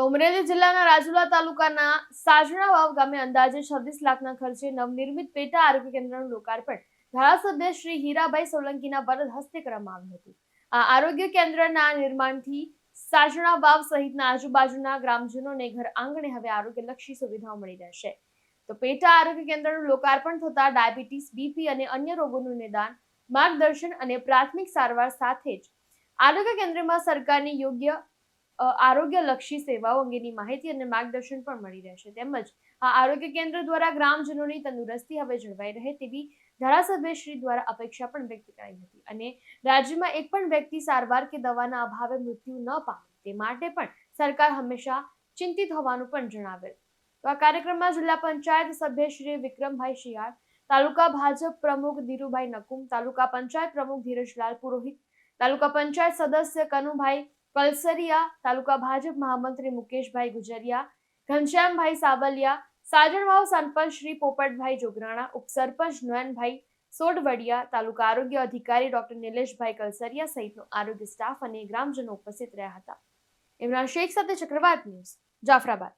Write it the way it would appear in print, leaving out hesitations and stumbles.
તો અમરેલી જિલ્લાના રાજુલા તાલુકાના સાજણા વાવ ગામે અંદાજે 26 લાખના ખર્ચે નવનિર્મિત પેટા આરોગ્ય કેન્દ્રનું લોકાર્પણ ધારાસભ્ય શ્રી હીરાભાઈ સોલંકીના વરદ હસ્તે કરવામાં આવ્યું હતું. આ આરોગ્ય કેન્દ્રના નિર્માણથી સાજણા વાવ સહિતના આજુબાજુના ગ્રામજનોને ઘર આંગણે હવે આરોગ્યલક્ષી સુવિધાઓ મળી રહેશે. તો પેટા આરોગ્ય કેન્દ્રનું લોકાર્પણ થતા ડાયાબિટીસ, બીપી અને અન્ય રોગોનું નિદાન, માર્ગદર્શન અને પ્રાથમિક સારવાર સાથે જ આરોગ્ય કેન્દ્રમાં સરકારની યોગ્ય આરોગ્યલક્ષી સેવાઓ અંગેની માહિતી અને માર્ગદર્શન પણ મળી રહેશે. તેમજ આ આરોગ્ય કેન્દ્ર દ્વારા ગ્રામજનોની તંદુરસ્તી હવે જળવાઈ રહે તેવી ધારાસભ્યશ્રી દ્વારા અપેક્ષા પણ વ્યક્ત કરાઈ હતી અને રાજ્યમાં એક પણ વ્યક્તિ સારવાર કે દવાના અભાવે મૃત્યુ ન પામે તે માટે પણ સરકાર હંમેશા ચિંતિત હોવાનું પણ જણાવેલ. તો આ કાર્યક્રમમાં જિલ્લા પંચાયત સભ્ય શ્રી વિક્રમભાઈ શિયાળ, તાલુકા ભાજપ પ્રમુખ ધીરુભાઈ નકુમ, તાલુકા પંચાયત પ્રમુખ ધીરજલાલ પુરોહિત, તાલુકા પંચાયત સદસ્ય કનુભાઈ કલસરિયા, તાલુકા ભાજપ મહામંત્રી મુકેશભાઈ ગુજરિયા, ઘનશ્યામભાઈ સાબલિયા, સાજણવાવ સરપંચ શ્રી પોપટભાઈ જોગરાણા, ઉપસરપંચ નયનભાઈ સોઢવડિયા, તાલુકા આરોગ્ય અધિકારી ડોક્ટર નિલેશભાઈ કલસરિયા સહિતનો આરોગ્ય સ્ટાફ અને ગ્રામજનો ઉપસ્થિત રહ્યા હતા. ઇમરાન શેખ સાથે ચક્રવાત ન્યૂઝ, જાફરાબાદ.